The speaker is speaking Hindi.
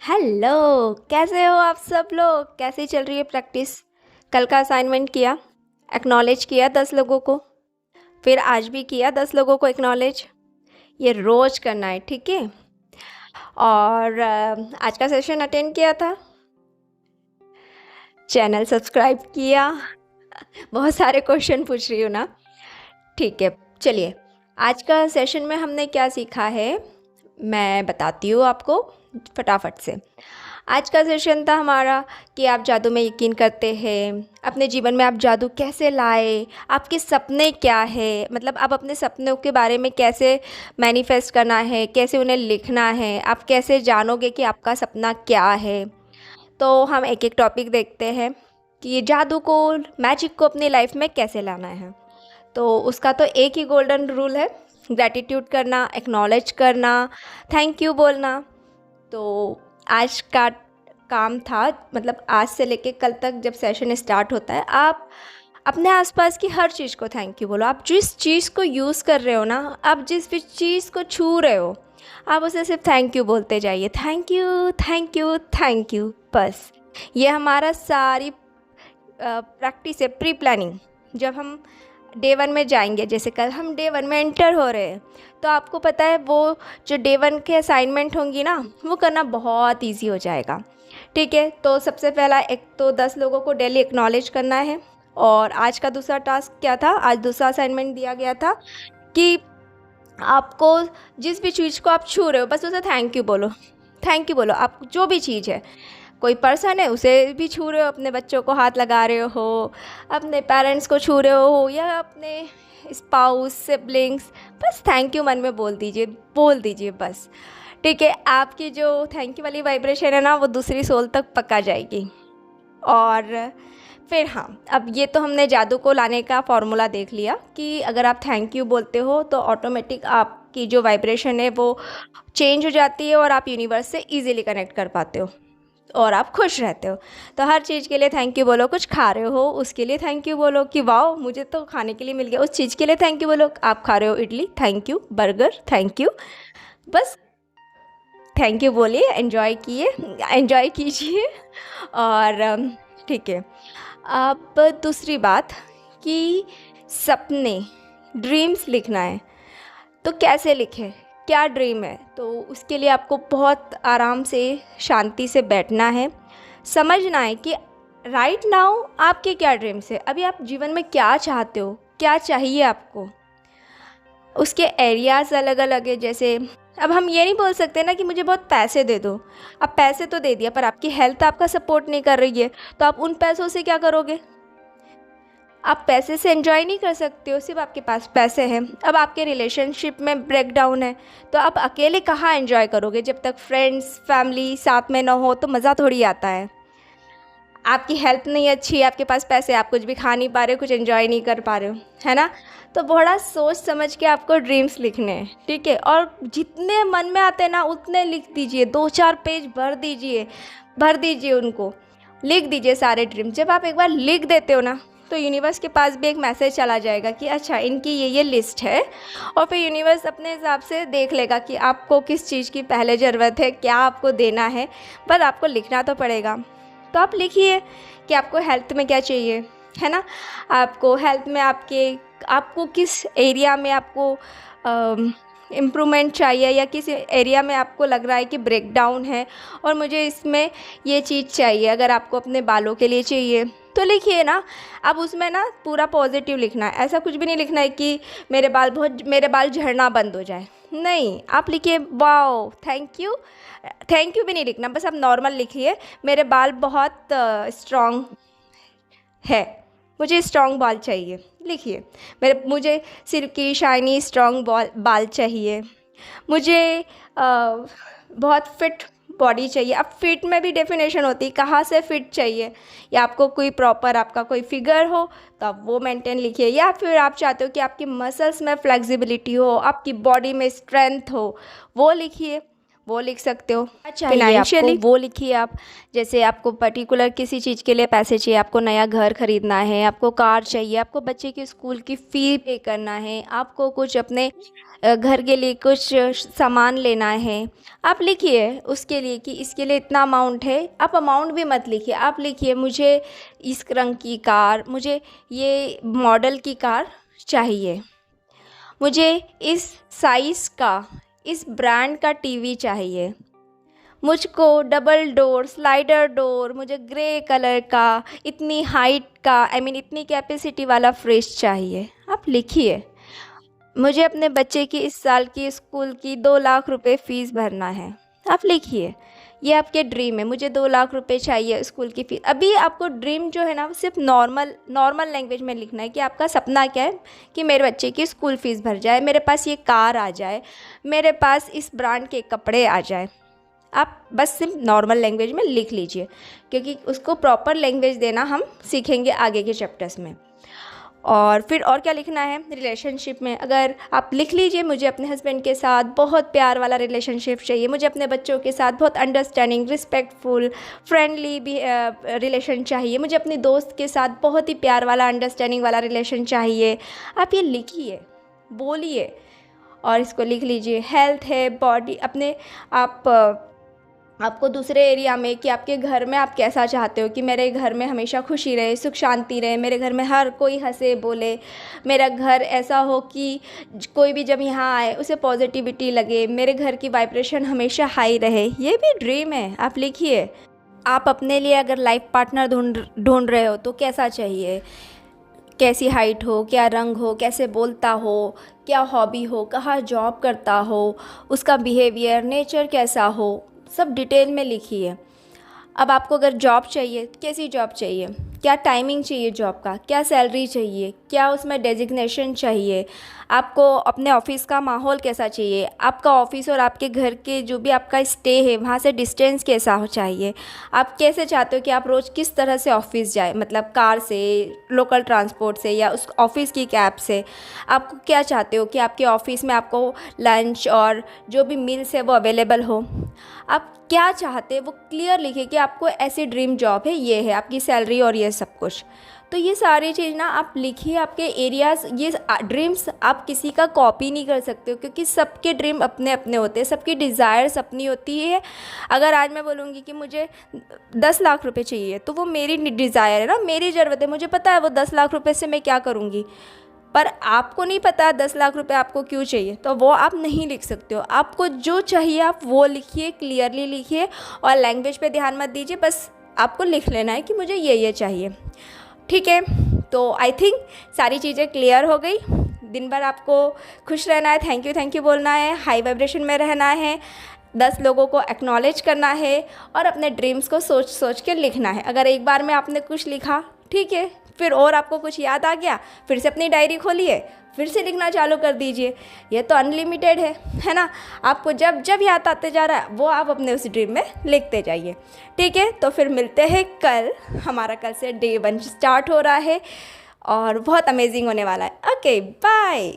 हेलो। कैसे हो आप सब लोग? कैसी चल रही है प्रैक्टिस? कल का असाइनमेंट किया? एक्नॉलेज किया 10 लोगों को? फिर आज भी किया 10 लोगों को एक्नॉलेज? ये रोज करना है, ठीक है? और आज का सेशन अटेंड किया था? चैनल सब्सक्राइब किया? बहुत सारे क्वेश्चन पूछ रही हूँ ना। ठीक है, चलिए। आज का सेशन में हमने क्या सीखा है मैं बताती हूँ आपको फटाफट से। आज का सेशन था हमारा कि आप जादू में यकीन करते हैं, अपने जीवन में आप जादू कैसे लाए, आपके सपने क्या है, मतलब आप अपने सपनों के बारे में कैसे मैनिफेस्ट करना है, कैसे उन्हें लिखना है, आप कैसे जानोगे कि आपका सपना क्या है। तो हम एक एक टॉपिक देखते हैं कि ये जादू को, मैजिक को अपनी लाइफ में कैसे लाना है। तो उसका तो एक ही गोल्डन रूल है, ग्रैटिट्यूड करना, एक्नॉलेज करना, थैंक यू बोलना। तो आज का काम था, मतलब आज से लेके कल तक जब सेशन स्टार्ट होता है, आप अपने आसपास की हर चीज़ को थैंक यू बोलो। आप जिस चीज़ को यूज़ कर रहे हो ना, आप जिस भी चीज़ को छू रहे हो, आप उसे सिर्फ थैंक यू बोलते जाइए। Thank you, thank you, thank you, बस। ये हमारा सारी प्रैक्टिस है, प्री प्लानिंग। जब हम डे 1 में जाएंगे, जैसे कल हम डे 1 में एंटर हो रहे हैं, तो आपको पता है वो जो डे 1 के असाइनमेंट होंगी ना, वो करना बहुत इजी हो जाएगा। ठीक है, तो सबसे पहला एक तो 10 लोगों को डेली एक्नॉलेज करना है। और आज का दूसरा टास्क क्या था? आज दूसरा असाइनमेंट दिया गया था कि आपको जिस भी चीज़ को आप छू रहे हो, बस उसे थैंक यू बोलो। थैंक यू बोलो, आप जो भी चीज़ है, कोई पर्सन है उसे भी छू रहे हो, अपने बच्चों को हाथ लगा रहे हो, अपने पेरेंट्स को छू रहे हो, या अपने स्पाउस, सिबलिंग्स, बस थैंक यू मन में बोल दीजिए बस। ठीक है, आपकी जो थैंक यू वाली वाइब्रेशन है ना, वो दूसरी सोल तक पक्का जाएगी। और फिर हाँ, अब ये तो हमने जादू को लाने का फॉर्मूला देख लिया कि अगर आप थैंक यू बोलते हो तो ऑटोमेटिक आपकी जो वाइब्रेशन है वो चेंज हो जाती है और आप यूनिवर्स से इजीली कनेक्ट कर पाते हो और आप खुश रहते हो। तो हर चीज़ के लिए थैंक यू बोलो। कुछ खा रहे हो उसके लिए थैंक यू बोलो कि वाओ मुझे तो खाने के लिए मिल गया, उस चीज़ के लिए थैंक यू बोलो। आप खा रहे हो idli, thank you. Burger, thank you. बस थैंक यू बोलिए, एंजॉय कीजिए। और ठीक है, अब दूसरी बात कि सपने, ड्रीम्स लिखना है तो कैसे लिखें, क्या ड्रीम है? तो उसके लिए आपको बहुत आराम से, शांति से बैठना है, समझना है कि राइट नाउ आपके क्या ड्रीम्स है, अभी आप जीवन में क्या चाहते हो, क्या चाहिए आपको। उसके एरियाज़ अलग अलग है। जैसे अब हम ये नहीं बोल सकते ना कि मुझे बहुत पैसे दे दो। अब पैसे तो दे दिया पर आपकी हेल्थ आपका सपोर्ट नहीं कर रही है, तो आप उन पैसों से क्या करोगे? आप पैसे से एंजॉय नहीं कर सकते हो, सिर्फ आपके पास पैसे हैं। अब आपके रिलेशनशिप में ब्रेकडाउन है, तो आप अकेले कहाँ एंजॉय करोगे? जब तक फ्रेंड्स, फैमिली साथ में ना हो तो मज़ा थोड़ी आता है। आपकी हेल्थ नहीं अच्छी है, आपके पास पैसे, आप कुछ भी खा नहीं पा रहे हो, कुछ एंजॉय नहीं कर पा रहे हो, है ना? तो बड़ा सोच समझ के आपको ड्रीम्स लिखने हैं, ठीक है? और जितने मन में आते हैं ना उतने लिख दीजिए, 2-4 पेज भर दीजिए उनको, लिख दीजिए सारे ड्रीम। जब आप एक बार लिख देते हो ना, तो यूनिवर्स के पास भी एक मैसेज चला जाएगा कि अच्छा इनकी ये लिस्ट है। और फिर यूनिवर्स अपने हिसाब से देख लेगा कि आपको किस चीज़ की पहले ज़रूरत है, क्या आपको देना है, पर आपको लिखना तो पड़ेगा। तो आप लिखिए कि आपको हेल्थ में क्या चाहिए, है ना? आपको हेल्थ में आपको किस एरिया में आपको इम्प्रूवमेंट चाहिए, या किस एरिया में आपको लग रहा है कि ब्रेक डाउन है और मुझे इसमें ये चीज़ चाहिए। अगर आपको अपने बालों के लिए चाहिए तो लिखिए ना। अब उसमें ना पूरा पॉजिटिव लिखना है, ऐसा कुछ भी नहीं लिखना है कि मेरे बाल झड़ना बंद हो जाए। नहीं, आप लिखिए वाओ थैंक यू भी नहीं लिखना, बस आप नॉर्मल लिखिए मेरे बाल बहुत स्ट्रॉन्ग है, मुझे स्ट्रॉन्ग बाल चाहिए। लिखिए मुझे सिल्की शाइनी स्ट्रॉन्ग बाल चाहिए। मुझे बहुत फिट बॉडी चाहिए। अब फिट में भी डेफिनेशन होती है, कहाँ से फिट चाहिए, या आपको कोई प्रॉपर आपका कोई फिगर हो तो आप वो मेंटेन लिखिए, या फिर आप चाहते हो कि आपकी मसल्स में फ्लेक्सिबिलिटी हो, आपकी बॉडी में स्ट्रेंथ हो, वो लिखिए। वो लिख सकते हो। चाहिए फिनेंशियली आपको वो लिखिए आप। जैसे आपको पर्टिकुलर किसी चीज़ के लिए पैसे चाहिए, आपको नया घर खरीदना है, आपको कार चाहिए, आपको बच्चे की स्कूल की फ़ी पे करना है, आपको कुछ अपने घर के लिए कुछ सामान लेना है, आप लिखिए उसके लिए कि इसके लिए इतना अमाउंट है। आप अमाउंट भी मत लिखिए, आप लिखिए मुझे इस रंग की कार, मुझे ये मॉडल की कार चाहिए, मुझे इस साइज़ का, इस ब्रांड का टीवी चाहिए, मुझको डबल डोर स्लाइडर डोर, मुझे ग्रे कलर का, इतनी हाइट का, इतनी कैपेसिटी वाला फ्रिज चाहिए। आप लिखिए मुझे अपने बच्चे की इस साल की स्कूल की 2 लाख रुपए फ़ीस भरना है। आप लिखिए ये आपके ड्रीम है, मुझे 2 लाख रुपए चाहिए स्कूल की फ़ीस। अभी आपको ड्रीम जो है ना सिर्फ नॉर्मल नॉर्मल लैंग्वेज में लिखना है कि आपका सपना क्या है, कि मेरे बच्चे की स्कूल फ़ीस भर जाए, मेरे पास ये कार आ जाए, मेरे पास इस ब्रांड के कपड़े आ जाए। आप बस सिर्फ नॉर्मल लैंग्वेज में लिख लीजिए, क्योंकि उसको प्रॉपर लैंग्वेज देना हम सीखेंगे आगे के चैप्टर्स में। और फिर और क्या लिखना है रिलेशनशिप में, अगर आप लिख लीजिए मुझे अपने हस्बैंड के साथ बहुत प्यार वाला रिलेशनशिप चाहिए, मुझे अपने बच्चों के साथ बहुत अंडरस्टैंडिंग, रिस्पेक्टफुल, फ्रेंडली भी रिलेशन चाहिए, मुझे अपने दोस्त के साथ बहुत ही प्यार वाला अंडरस्टैंडिंग वाला रिलेशन चाहिए। आप ये लिखिए, बोलिए और इसको लिख लीजिए। हेल्थ है, बॉडी अपने आपको दूसरे एरिया में कि आपके घर में आप कैसा चाहते हो कि मेरे घर में हमेशा खुशी रहे, सुख शांति रहे, मेरे घर में हर कोई हंसे बोले, मेरा घर ऐसा हो कि कोई भी जब यहाँ आए उसे पॉजिटिविटी लगे, मेरे घर की वाइब्रेशन हमेशा हाई रहे। ये भी ड्रीम है, आप लिखिए। आप अपने लिए अगर लाइफ पार्टनर ढूंढ रहे हो तो कैसा चाहिए, कैसी हाइट हो, क्या रंग हो, कैसे बोलता हो, क्या हॉबी हो, कहाँ जॉब करता हो, उसका बिहेवियर नेचर कैसा हो, सब डिटेल में लिखिए। अब आपको अगर जॉब चाहिए, कैसी जॉब चाहिए, क्या टाइमिंग चाहिए जॉब का, क्या सैलरी चाहिए, क्या उसमें डेजिग्नेशन चाहिए, आपको अपने ऑफिस का माहौल कैसा चाहिए, आपका ऑफिस और आपके घर के जो भी आपका स्टे है वहाँ से डिस्टेंस कैसा हो चाहिए, आप कैसे चाहते हो कि आप रोज़ किस तरह से ऑफिस जाए, मतलब कार से, लोकल ट्रांसपोर्ट से या उस ऑफिस की कैब से। आपको क्या चाहते हो कि आपके ऑफिस में आपको लंच और जो भी मील्स है वो अवेलेबल हो। आप क्या चाहते हैं वो क्लियर लिखिए कि आपको ऐसी ड्रीम जॉब है, ये है आपकी सैलरी और ये सब कुछ। तो ये सारी चीज़ ना आप लिखिए, आपके एरियाज़, ये ड्रीम्स आप किसी का कॉपी नहीं कर सकते हो, क्योंकि सबके ड्रीम अपने अपने होते हैं, सबकी डिज़ायर्स अपनी होती है। अगर आज मैं बोलूँगी कि मुझे 10 लाख रुपए चाहिए तो वो मेरी डिज़ायर है ना, मेरी ज़रूरत है, मुझे पता है वो 10 लाख रुपए से मैं क्या करूँगी। पर आपको नहीं पता 10 लाख रुपए आपको क्यों चाहिए, तो वो आप नहीं लिख सकते हो। आपको जो चाहिए आप वो लिखिए, क्लियरली लिखिए और लैंग्वेज पे ध्यान मत दीजिए, बस आपको लिख लेना है कि मुझे ये चाहिए। ठीक है, तो आई थिंक सारी चीज़ें क्लियर हो गई। दिन भर आपको खुश रहना है, थैंक यू बोलना है, हाई वाइब्रेशन में रहना है, 10 लोगों को एक्नॉलेज करना है और अपने ड्रीम्स को सोच सोच के लिखना है। अगर एक बार में आपने कुछ लिखा, ठीक है, फिर और आपको कुछ याद आ गया, फिर से अपनी डायरी खोलिए, फिर से लिखना चालू कर दीजिए। ये तो अनलिमिटेड है ना। आपको जब जब याद आते जा रहा है वो आप अपने उस ड्रीम में लिखते जाइए। ठीक है, तो फिर मिलते हैं कल। हमारा कल से डे 1 स्टार्ट हो रहा है और बहुत अमेजिंग होने वाला है। Okay, bye.